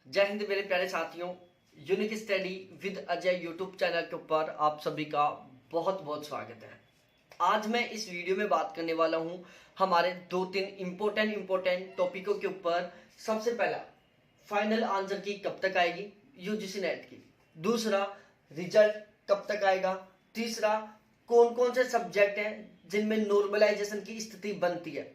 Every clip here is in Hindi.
जय हिंद मेरे प्यारे साथियों। Unique study with Ajay YouTube channel के ऊपर आप सभी का बहुत बहुत स्वागत है। आज मैं इस वीडियो में बात करने वाला हूं हमारे दो तीन इम्पोर्टेंट टॉपिकों के ऊपर। सबसे पहला, फाइनल आंसर की कब तक आएगी यूजीसी नेट की। दूसरा, रिजल्ट कब तक आएगा। तीसरा, कौन कौन से सब्जेक्ट हैं जिनमें नॉर्मलाइजेशन की स्थिति बनती है,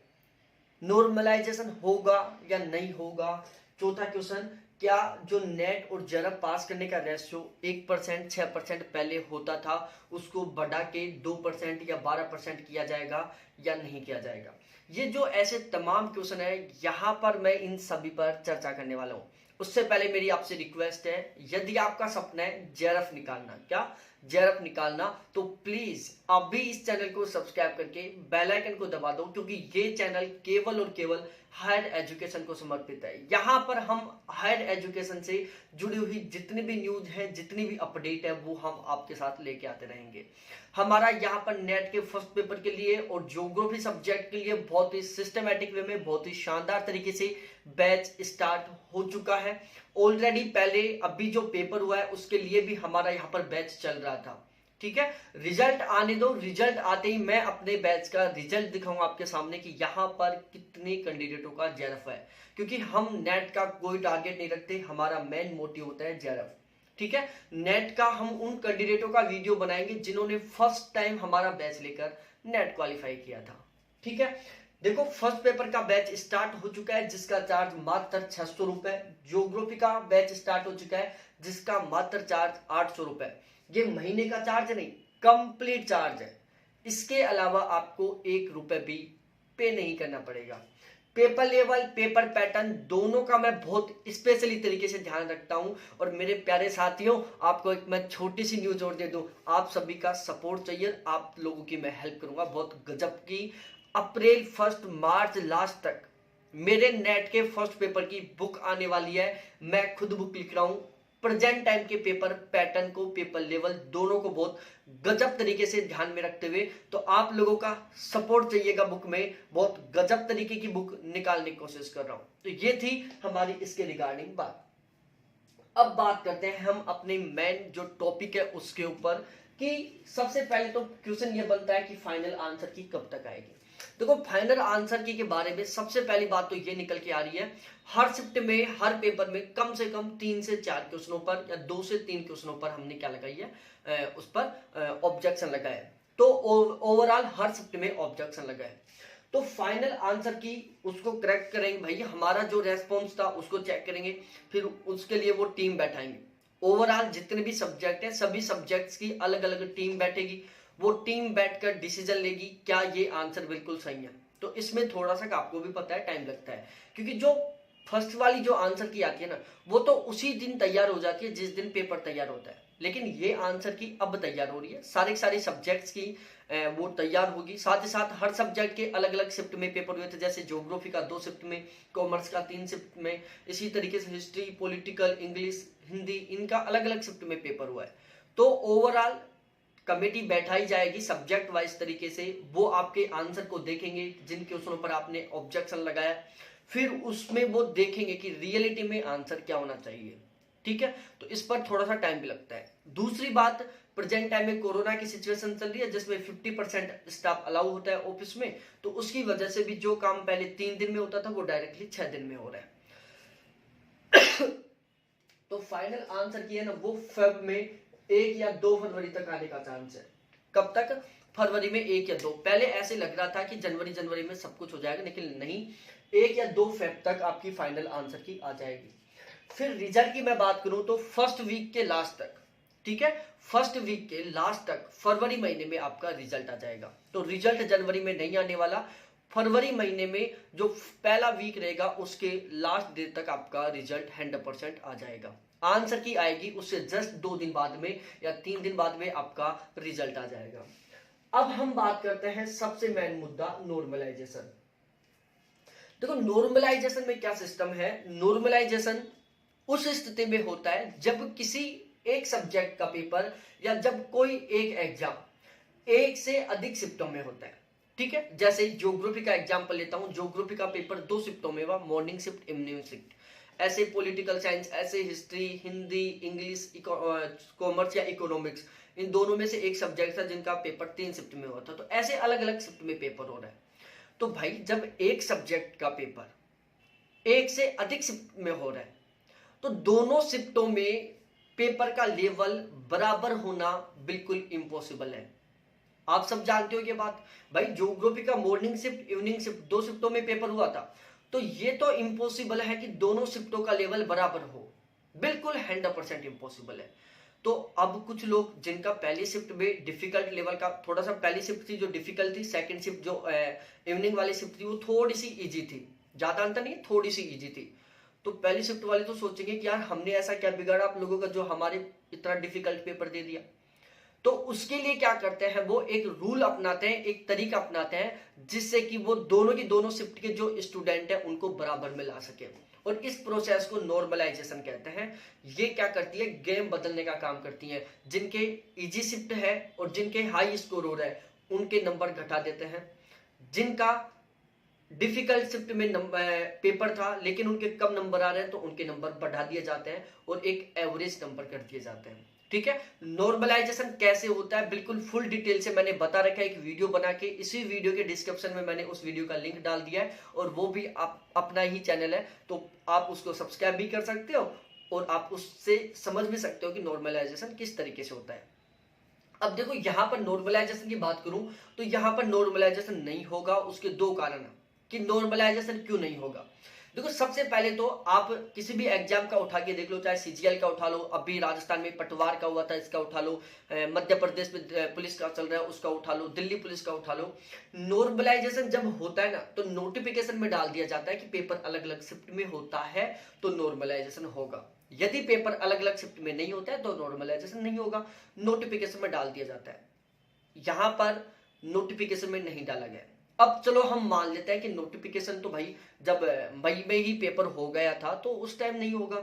नॉर्मलाइजेशन होगा या नहीं होगा। चौथा क्वेश्चन, क्या जो नेट और जेआरएफ पास करने का रेशियो 1% 6% पहले होता था उसको बढ़ा के 2% या 12% किया जाएगा या नहीं किया जाएगा। ये जो ऐसे तमाम क्वेश्चन है यहाँ पर मैं इन सभी पर चर्चा करने वाला हूँ। उससे पहले मेरी आपसे रिक्वेस्ट है, यदि आपका सपना है जेआरएफ निकालना, क्या जेआरएफ निकालना, तो प्लीज अभी इस चैनल को सब्सक्राइब करके बेल आइकन को दबा दो, क्योंकि ये चैनल केवल और केवल हायर एजुकेशन को समर्पित है। यहाँ पर हम हायर एजुकेशन से जुड़ी हुई जितनी भी न्यूज है, जितनी भी अपडेट है, वो हम आपके साथ लेके आते रहेंगे। हमारा यहाँ पर नेट के फर्स्ट पेपर के लिए और ज्योग्राफी सब्जेक्ट के लिए बहुत ही सिस्टमेटिक वे में, बहुत ही शानदार तरीके से बैच स्टार्ट हो चुका है ऑलरेडी। पहले अभी जो पेपर हुआ है उसके लिए भी हमारा यहाँ पर बैच चल रहा था। ठीक है, रिजल्ट आने दो, रिजल्ट आते ही मैं अपने बैच का रिजल्ट दिखाऊंगा आपके सामने कि यहाँ पर कितने कैंडिडेटों का जेआरएफ है, क्योंकि हम नेट का कोई टारगेट नहीं रखते, हमारा मेन मोटिव होता है जेआरएफ। ठीक है, नेट का हम उन कैंडिडेटों का वीडियो बनाएंगे जिन्होंने फर्स्ट टाइम हमारा बैच लेकर नेट क्वालिफाई किया था। ठीक है, देखो फर्स्ट पेपर का बैच स्टार्ट हो चुका है जिसका चार्ज मात्र 600 रुपए। ज्योग्राफी का बैच स्टार्ट हो चुका है जिसका मात्र चार्ज 800 रुपए। ये महीने का चार्ज नहीं, कंप्लीट चार्ज है। इसके अलावा आपको 1 रुपए भी पे नहीं करना पड़ेगा। पेपर लेवल, पेपर पैटर्न दोनों का मैं बहुत स्पेशली तरीके से ध्यान रखता हूं। और मेरे प्यारे साथियों, आपको एक मैं छोटी सी न्यूज और दे दूं, आप सभी का सपोर्ट चाहिए, आप लोगों की मैं हेल्प करूंगा बहुत गजब की। अप्रैल 1 मार्च लास्ट तक मेरे नेट के फर्स्ट पेपर की बुक आने वाली है। मैं खुद बुक लिख रहा हूं प्रेजेंट टाइम के पेपर पैटर्न को, पेपर लेवल दोनों को बहुत गजब तरीके से ध्यान में रखते हुए। तो आप लोगों का सपोर्ट चाहिएगा बुक में, बहुत गजब तरीके की बुक निकालने की कोशिश कर रहा हूं। तो ये थी हमारी इसके रिगार्डिंग बात। अब बात करते हैं हम अपने मेन जो टॉपिक है उसके ऊपर, कि सबसे पहले तो क्वेश्चन ये बनता है कि फाइनल आंसर की कब तक आएगी। देखो फाइनल आंसर की के बारे में सबसे पहली बात तो ये निकल के आ रही है, हर शिफ्ट में, हर पेपर में कम से कम 3 से 4 क्वेश्चनों पर या 2 से 3 क्वेश्चनों पर हमने क्या लगाई है, उस पर ऑब्जेक्शन लगाया है। तो ओवरऑल हर शिफ्ट में ऑब्जेक्शन लगा है। तो फाइनल आंसर की उसको करेक्ट करेंगे भाई, हमारा जो रेस्पॉन्स था उसको चेक करेंगे, फिर उसके लिए वो टीम बैठाएंगे। ओवरऑल जितने भी सब्जेक्ट है सभी सब्जेक्ट्स की अलग अलग टीम बैठेगी, वो टीम बैठकर डिसीजन लेगी क्या ये आंसर बिल्कुल सही है। तो इसमें थोड़ा सा आपको भी पता है टाइम लगता है, क्योंकि जो फर्स्ट वाली जो आंसर की आती है ना, वो तो उसी दिन तैयार हो जाती है जिस दिन पेपर तैयार होता है। लेकिन ये आंसर की अब तैयार हो रही है, सारे सब्जेक्ट्स की वो तैयार होगी। साथ ही साथ हर सब्जेक्ट के अलग अलग शिफ्ट में पेपर हुए थे, जैसे ज्योग्राफी का 2 शिफ्ट में, कॉमर्स का 3 शिफ्ट में, इसी तरीके से हिस्ट्री, पॉलिटिकल, इंग्लिश, हिंदी, इनका अलग अलग शिफ्ट में पेपर हुआ है। तो ओवरऑल कमेटी बैठाई जाएगी सब्जेक्ट वाइज तरीके से, वो आपके आंसर को देखेंगे जिन क्वेश्चनों पर आपने ऑब्जेक्शन लगाया, फिर उसमें वो देखेंगे कि रियलिटी में आंसर क्या होना चाहिए। ठीक है, तो इस पर थोड़ा सा टाइम भी लगता है। दूसरी बात, प्रेजेंट टाइम में कोरोना की सिचुएशन चल रही है जिसमें 50% स्टाफ अलाउ होता है ऑफिस में, तो उसकी वजह से भी जो काम पहले 3 दिन में होता था वो डायरेक्टली 6 दिन में हो रहा है। तो फाइनल आंसर की है ना, वो फेब में 1 या 2 फरवरी तक आने का चांस है। कब तक? फरवरी में 1 या 2। पहले ऐसे लग रहा था कि जनवरी में सब कुछ हो जाएगा, लेकिन नहीं, 1 या 2 फेब तक आपकी फाइनल आंसर की आ जाएगी। फिर रिजल्ट की मैं बात करूं तो फर्स्ट वीक के लास्ट तक, ठीक है, फर्स्ट वीक के लास्ट तक फरवरी महीने में आपका रिजल्ट आ जाएगा। तो रिजल्ट जनवरी में नहीं आने वाला, फरवरी महीने में जो पहला वीक रहेगा उसके लास्ट डे तक आपका रिजल्ट 100% आ जाएगा। आंसर की आएगी उससे जस्ट 2 दिन बाद में या 3 दिन बाद में आपका रिजल्ट आ जाएगा। अब हम बात करते हैं सबसे मेन मुद्दा, नॉर्मलाइजेशन। देखो नॉर्मलाइजेशन में क्या सिस्टम है, नॉर्मलाइजेशन उस स्थिति में होता है जब किसी एक सब्जेक्ट का पेपर या जब कोई एक एग्जाम एक से अधिक शिफ्टों में होता है। ठीक है, जैसे ज्योग्राफी का एग्जांपल लेता हूं, ज्योग्राफी का पेपर 2 शिफ्टों में हुआ, मॉर्निंग शिफ्ट, इवनिंग शिफ्ट। ऐसे पॉलिटिकल साइंस, ऐसे हिस्ट्री, हिंदी, इंग्लिश, कॉमर्स या इकोनॉमिक्स, इन दोनों में से एक सब्जेक्ट था जिनका पेपर 3 शिफ्ट में हुआ था। तो ऐसे अलग अलग शिफ्ट में पेपर हो रहा है। तो भाई जब एक सब्जेक्ट का पेपर एक से अधिक शिफ्ट में हो रहा है तो दोनों शिफ्टों में पेपर का लेवल बराबर होना बिल्कुल इम्पॉसिबल है। आप सब जानते हो ये बात। भाई ज्योग्राफी का मॉर्निंग शिफ्ट, इवनिंग शिफ्ट, 2 शिफ्टों में पेपर हुआ था। तो ये तो इम्पॉसिबल है कि दोनों शिफ्टों का लेवल बराबर हो, बिल्कुल 100% इम्पॉसिबल है। तो अब कुछ लोग जिनका पहली शिफ्ट में डिफिकल्ट लेवल का थोड़ा सा, पहली शिफ्ट थी जो डिफिकल्ट थी, सेकंड शिफ्ट जो इवनिंग वाली शिफ्ट थी वो थोड़ी सी इजी थी, ज्यादा अंतर नहीं, थोड़ी सी इजी थी। तो पहली शिफ्ट वाले तो सोचेंगे कि यार हमने ऐसा क्या बिगाड़ा आप लोगों का जो हमारे इतना डिफिकल्ट पेपर दे दिया। तो उसके लिए क्या करते हैं, वो एक रूल अपनाते हैं, एक तरीका अपनाते हैं जिससे कि वो दोनों की दोनों शिफ्ट के जो स्टूडेंट हैं उनको बराबर में ला सके। और इस प्रोसेस को नॉर्मलाइजेशन कहते हैं। ये क्या करती है, गेम बदलने का काम करती है। जिनके इजी शिफ्ट है और जिनके हाई स्कोर हो रहा है उनके नंबर घटा देते हैं। जिनका डिफिकल्ट शिफ्ट में पेपर था लेकिन उनके कम नंबर आ रहे हैं तो उनके नंबर बढ़ा दिए जाते हैं और एक एवरेज नंबर कर दिए जाते हैं। ठीक है, नॉर्मलाइजेशन कैसे होता है बिल्कुल फुल डिटेल से मैंने बता रखा है एक वीडियो बना के। इसी वीडियो के डिस्क्रिप्शन में मैंने उस वीडियो का लिंक डाल दिया है और वो भी आप अपना ही चैनल है तो आप उसको सब्सक्राइब भी कर सकते हो और आप उससे समझ भी सकते हो कि नॉर्मलाइजेशन किस तरीके से होता है। अब देखो यहां पर नॉर्मलाइजेशन की बात करूं तो यहां पर नॉर्मलाइजेशन नहीं होगा। उसके दो कारण हैं कि नॉर्मलाइजेशन क्यों नहीं होगा। देखो सबसे पहले तो आप किसी भी एग्जाम का उठा के देख लो, चाहे सीजीएल का उठा लो, अभी राजस्थान में पटवार का हुआ था इसका उठा लो, मध्य प्रदेश में पुलिस का चल रहा है उसका उठा लो, दिल्ली पुलिस का उठा लो। नॉर्मलाइजेशन जब होता है ना तो नोटिफिकेशन में डाल दिया जाता है कि पेपर अलग अलग शिफ्ट में होता है तो नॉर्मलाइजेशन होगा। यदि पेपर अलग अलग शिफ्ट में नहीं होता है तो नॉर्मलाइजेशन नहीं होगा, नोटिफिकेशन में डाल दिया जाता है। यहां पर नोटिफिकेशन में नहीं डाला गया। अब चलो हम मान लेते हैं कि नोटिफिकेशन तो भाई जब मई में ही पेपर हो गया था तो उस टाइम नहीं होगा,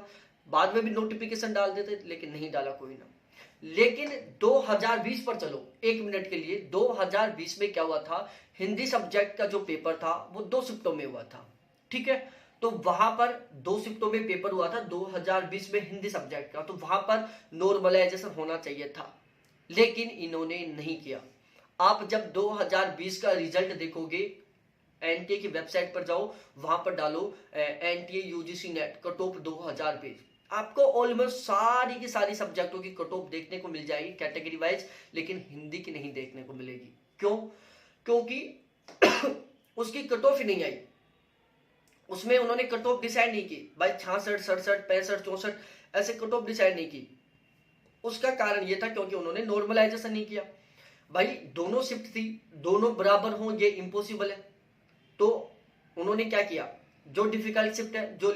बाद में भी नोटिफिकेशन डाल देते लेकिन नहीं डाला कोई ना। लेकिन 2020 पर चलो एक मिनट के लिए, 2020 में क्या हुआ था, हिंदी सब्जेक्ट का जो पेपर था वो 2 शिफ्टों में हुआ था। ठीक है, तो वहां पर 2 शिफ्टों में पेपर हुआ था 2020 में हिंदी सब्जेक्ट का, तो वहां पर नॉर्मलाइजेशन होना चाहिए था लेकिन इन्होंने नहीं किया। आप जब 2020 का रिजल्ट देखोगे एनटीए की वेबसाइट पर जाओ, वहां पर डालो NTA UGC net cut off 2020, आपको ऑलमोस्ट सारी की सारी सब्जेक्टों की कट ऑफ देखने को मिल जाएगी कैटेगरी वाइज, लेकिन हिंदी की नहीं देखने को मिलेगी। क्यों? क्योंकि उसकी कट ऑफ ही नहीं आई, उसमें उन्होंने कट ऑफ डिसाइड नहीं की भाई, 66, 67, 65, 64 ऐसे कट ऑफ डिसाइड नहीं की। उसका कारण यह था क्योंकि उन्होंने नॉर्मलाइजेशन नहीं किया। भाई दोनों शिफ्ट थी, दोनों बराबर हो ये इम्पॉसिबल है। तो उन्होंने क्या किया, जो डिफिकल्ट शिफ्ट है जो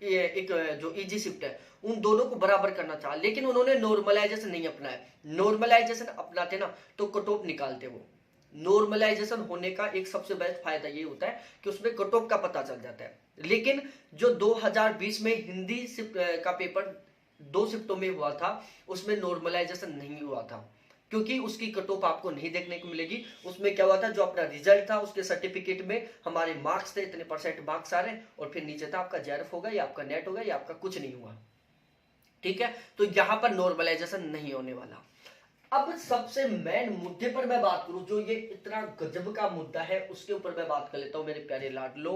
एक जो इजी शिफ्ट है उन दोनों को बराबर करना चाहा लेकिन उन्होंने नॉर्मलाइजेशन नहीं अपनाया। नॉर्मलाइजेशन अपनाते ना तो कट ऑफ निकालते। वो नॉर्मलाइजेशन होने का एक सबसे बेस्ट फायदा ये होता है कि उसमें कट ऑफ का पता चल जाता है। लेकिन जो 2020 में हिंदी शिफ्ट का पेपर 2 शिफ्टों में हुआ था उसमें नॉर्मलाइजेशन नहीं हुआ था क्योंकि उसकी कट ऑफ आपको नहीं देखने को मिलेगी। उसमें क्या हुआ था, जो अपना रिजल्ट था उसके सर्टिफिकेट में हमारे मार्क्स थे, इतने % मार्क्स आ रहे हैं और फिर नीचे था आपका जेआरएफ होगा या आपका नेट होगा या आपका कुछ नहीं हुआ। ठीक है, तो यहां पर नॉर्मलाइजेशन नहीं होने वाला। अब सबसे मेन मुद्दे पर मैं बात करूं, जो ये इतना गजब का मुद्दा है उसके ऊपर मैं बात कर लेता हूं मेरे प्यारे लाडलो,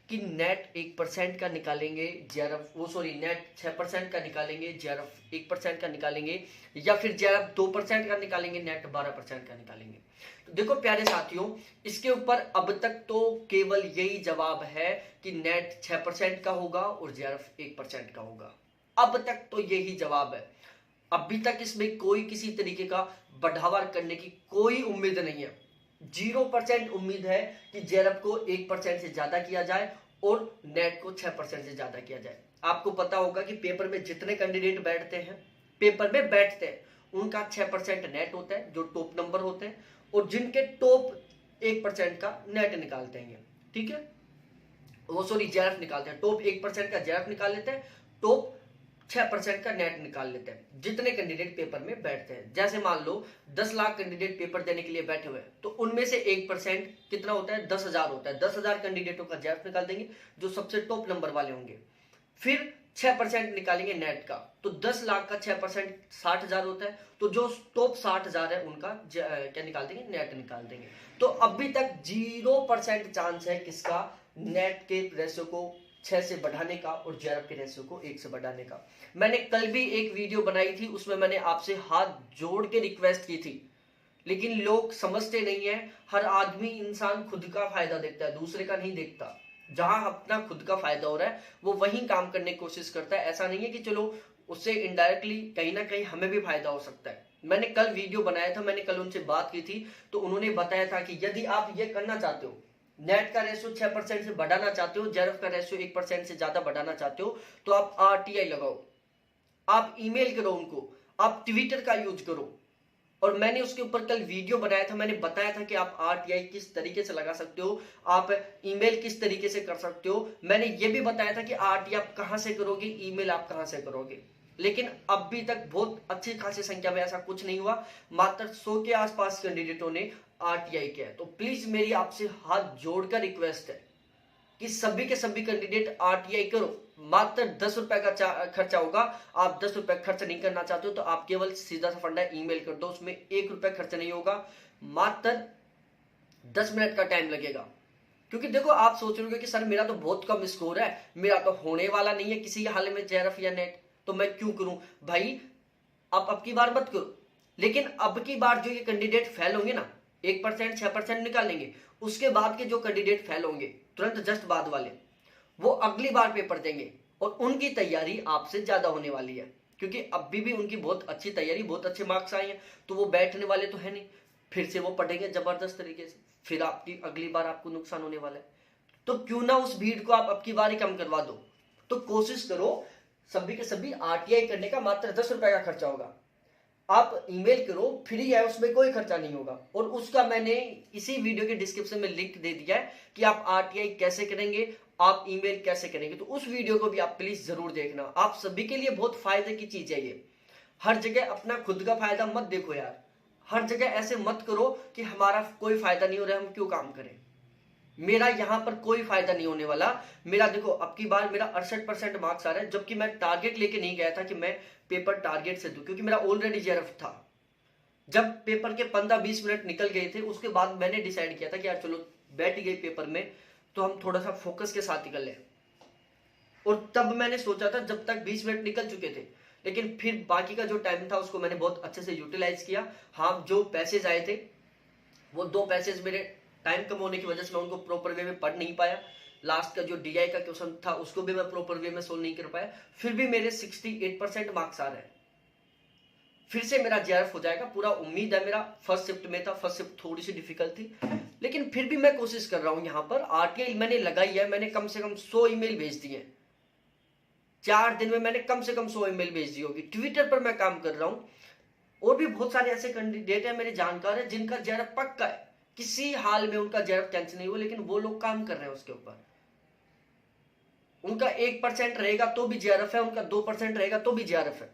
कि नेट 1% का निकालेंगे जेआरएफ, वो सॉरी नेट 6% का निकालेंगे, जेआरएफ 1% का निकालेंगे, या फिर जेआरएफ 2% का निकालेंगे, नेट 12% का निकालेंगे। तो देखो प्यारे साथियों, इसके ऊपर अब तक तो केवल यही जवाब है कि नेट 6% का होगा और जेआरएफ 1% का होगा। अब तक तो यही जवाब है। अभी तक इसमें कोई किसी तरीके का बढ़ावा करने की कोई उम्मीद नहीं है। 0% उम्मीद है कि जेआरएफ को 1% से ज्यादा किया जाए और नेट को 6% से ज्यादा किया जाए। आपको पता होगा कि पेपर में जितने कैंडिडेट बैठते हैं, पेपर में बैठते हैं, उनका 6% नेट होता है जो टॉप नंबर होते हैं, और जिनके टॉप 1% का नेट निकालते हैं। ठीक है, वो सॉरी जेआरएफ निकालते हैं, टॉप 1% का जेआरएफ निकाल लेते हैं, टॉप 6% का नेट निकाल लेते हैं जितने कैंडिडेट पेपर में बैठते हैं। जैसे मान लो 10 लाख कैंडिडेट पेपर देने के लिए बैठे हुए हैं तो उनमें से 1% कितना होता है, 10,000 होता है। 10,000 कैंडिडेटों का जेआरएफ निकाल देंगे जो सबसे टॉप नंबर वाले होंगे। फिर 6% निकालेंगे नेट का, तो 10 लाख का 6% 60,000 होता है। तो जो टॉप 60,000 है उनका क्या निकाल देंगे, नेट निकाल देंगे। तो अभी तक 0% चांस है किसका, नेट के रेशियो को 6 से बढ़ाने का और जेआरएफ के रेशियो को 1 से बढ़ाने का। मैंने कल भी एक वीडियो बनाई थी, उसमें मैंने आपसे हाथ जोड़ के रिक्वेस्ट की थी, लेकिन लोग समझते नहीं है। हर आदमी इंसान खुद का फायदा देखता है, दूसरे का नहीं देखता। जहां अपना खुद का फायदा हो रहा है वो वहीं काम करने की कोशिश करता है। ऐसा नहीं है कि चलो उससे इनडायरेक्टली कहीं ना कहीं हमें भी फायदा हो सकता है। मैंने कल वीडियो बनाया था, मैंने कल उनसे बात की थी, तो उन्होंने बताया था कि यदि आप ये करना चाहते हो, नेट का रेशियो 6% से बढ़ाना चाहते हो, जेआरएफ का रेशियो 1% से ज्यादा बढ़ाना चाहते हो, तो आप आरटीआई लगाओ, आप ईमेल करो उनको, आप ट्विटर का यूज करो। और मैंने उसके ऊपर कल वीडियो बनाया था, मैंने बताया था कि आप आरटीआई किस तरीके से लगा सकते हो, आप ईमेल किस तरीके से कर सकते हो। मैंने ये भी बताया था कि आरटीआई आप कहां से करोगे, ईमेल आप कहां से करोगे। लेकिन अभी तक बहुत अच्छी खासी संख्या में ऐसा कुछ नहीं हुआ, मात्र 100 के आसपास कैंडिडेटों ने आरटीआई किया है। तो प्लीज मेरी आपसे हाथ जोड़कर रिक्वेस्ट है कि सभी के सभी कैंडिडेट आरटीआई करो। मात्र 10 रुपए का खर्चा होगा। आप 10 रुपए खर्च नहीं करना चाहते हो तो आप केवल सीधा सा फंडा ईमेल कर दो, उसमें 1 रुपए खर्च नहीं होगा, मात्र 10 मिनट का टाइम लगेगा। क्योंकि देखो आप सोच रहे हो कि सर मेरा तो बहुत कम स्कोर है, मेरा तो होने वाला नहीं है किसी हाल में जेआरएफ या नेट, तो मैं क्यों करूं। भाई आप अब की बार मत करो, लेकिन अब की बार जो ये कैंडिडेट फेल होंगे ना, 1% 6% निकालेंगे, उसके बाद के जो कैंडिडेट फेल होंगे तुरंत जस्ट बाद वाले, वो अगली बार पेपर देंगे और उनकी तैयारी आपसे ज्यादा होने वाली है। क्योंकि अभी भी उनकी बहुत अच्छी तैयारी, बहुत अच्छे मार्क्स आए हैं, तो वो बैठने वाले तो है नहीं, फिर से वो पढ़ेंगे जबरदस्त तरीके से, फिर आपकी अगली बार आपको नुकसान होने वाला है। तो क्यों ना उस भीड़ को आप अब की बार ही कम करवा दो। तो कोशिश करो, सभी के सभी आरटीआई करने का मात्र 10 रुपए का खर्चा होगा, आप ईमेल करो, फ्री है, उसमें कोई खर्चा नहीं होगा। और उसका मैंने इसी वीडियो के डिस्क्रिप्शन में लिंक दे दिया है कि आप आरटीआई कैसे करेंगे, आप ईमेल कैसे करेंगे। तो उस वीडियो को भी आप प्लीज जरूर देखना, आप सभी के लिए बहुत फायदे की चीज है ये। हर जगह अपना खुद का फायदा मत देखो यार, हर जगह ऐसे मत करो कि हमारा कोई फायदा नहीं हो रहा है, हम क्यों काम करें। मेरा यहां पर कोई फायदा नहीं होने वाला। मेरा देखो अब की बार मेरा 68% मार्क्स आ रहा है, जबकि मैं टारगेट लेके नहीं गया था कि मैं पेपर टारगेट से दूं, क्योंकि मेरा ऑलरेडी जेआरएफ था। जब पेपर के 15-20 मिनट निकल गए थे, उसके बाद मैंने डिसाइड किया था कि यार चलो बैठ गई पेपर में, तो हम थोड़ा सा फोकस के साथ निकल लें। और तब मैंने सोचा था जब तक 20 मिनट निकल चुके थे, लेकिन फिर बाकी का जो टाइम था उसको मैंने बहुत अच्छे से यूटिलाइज किया। हाँ, जो पैसेज आए थे वो 2 पैसेज मेरे टाइम कम होने की वजह से मैं उनको प्रॉपर वे में पढ़ नहीं पाया। लास्ट का जो डीआई का क्वेश्चन था उसको भी मैं प्रॉपर वे में सोल्व नहीं कर पाया। फिर भी मेरे 68% मार्क्स आ रहे हैं, फिर से मेरा जेआरएफ हो जाएगा, पूरा उम्मीद है मेरा। फर्स्ट शिफ्ट में था, फर्स्ट शिफ्ट थोड़ी सी डिफिकल्ट थी, लेकिन फिर भी मैं कोशिश कर रहा हूं। यहां पर आरटीआई मैंने लगाई है, मैंने कम से कम 100 ईमेल भेज दिए, 4 दिन में मैंने कम से कम 100 ईमेल भेज दी होगी। ट्विटर पर मैं काम कर रहा हूं, और भी बहुत सारे ऐसे कैंडिडेट है मेरे जानकार है जिनका जेआरएफ पक्का है, किसी हाल में उनका जेआरएफ कैंसिल नहीं हुआ, लेकिन वो लोग काम कर रहे हैं उसके ऊपर। उनका 1% रहेगा तो भी जेआरएफ है, उनका 2% रहेगा तो भी जेआरएफ है,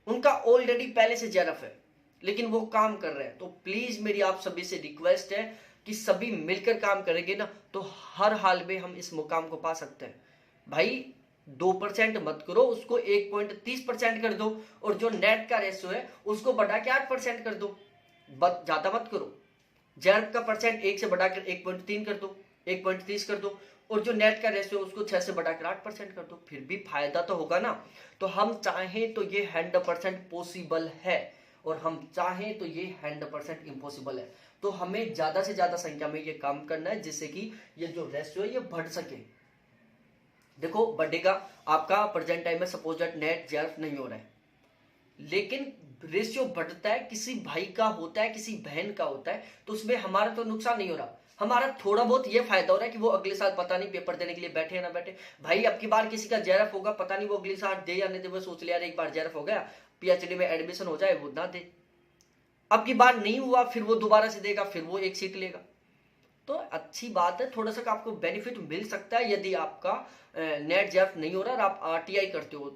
उनका ऑलरेडी पहले से जेआरएफ है, लेकिन वो काम कर रहे हैं। तो प्लीज मेरी आप सभी से रिक्वेस्ट है कि सभी मिलकर काम करेंगे ना, तो हर हाल में हम इस मुकाम को पा सकते हैं। भाई 2% मत करो, उसको 1.30% कर दो, और जो नेट का रेशियो है उसको बढ़ा के 8% कर दो, ज्यादा मत करो। जेआरएफ का परसेंट 1 से बढ़ाकर 1.3 कर दो, 1.30 कर दो, और जो नेट का रेशियो उसको 6 से बढ़ाकर 8% कर दो, फिर भी फायदा तो होगा ना। तो हम चाहें तो ये 100% पॉसिबल है, और हम चाहें तो ये 100% इम्पॉसिबल है। तो हमें ज्यादा से ज्यादा संख्या में ये काम करना है, जिससे कि ये जो रेशियो है ये बढ़ सके। देखो बढ़ेगा, आपका प्रेजेंट टाइम में सपोज दैट नेट जेआरएफ नहीं हो रहा है, लेकिन रेशियो बढ़ता है, किसी भाई का होता है, किसी बहन का होता है, तो उसमें हमारा तो नुकसान नहीं हो रहा, हमारा थोड़ा बहुत ये फायदा हो रहा है कि वो अगले साल पता नहीं पेपर देने के लिए बैठे या ना बैठे। भाई अब की बार किसी का जेआरएफ होगा, पता नहीं वो अगले साल दे या नहीं दे, वो सोच लिया एक बार जेआरएफ हो गया, पीएचडी में एडमिशन हो जाए, वो ना दे। अब की बार नहीं हुआ, फिर वो दोबारा से देगा, फिर वो एक सीट लेगा। तो अच्छी बात है, थोड़ा सा आपको बेनिफिट मिल सकता है यदि आपका नेट जेआरएफ नहीं हो रहा और आप आरटीआई करते हो।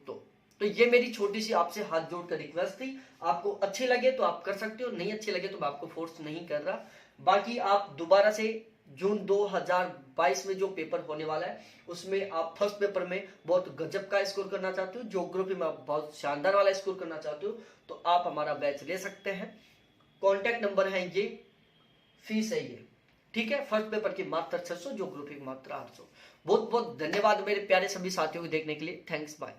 तो ये मेरी छोटी सी आपसे हाथ जोड़कर रिक्वेस्ट थी। आपको अच्छे लगे तो आप कर सकते हो, नहीं अच्छे लगे तो मैं आपको फोर्स नहीं कर रहा। बाकी आप दोबारा से जून 2022 में जो पेपर होने वाला है उसमें आप फर्स्ट पेपर में बहुत गजब का स्कोर करना चाहते हो, ज्योग्राफी में आप बहुत शानदार वाला स्कोर करना चाहते हो, तो आप हमारा बैच ले सकते हैं। कॉन्टैक्ट नंबर है ये, फीस है ये, ठीक है। फर्स्ट पेपर की मात्र 600, ज्योग्राफी की मात्र 800। बहुत बहुत धन्यवाद मेरे प्यारे सभी साथियों को देखने के लिए। Thanks, bye.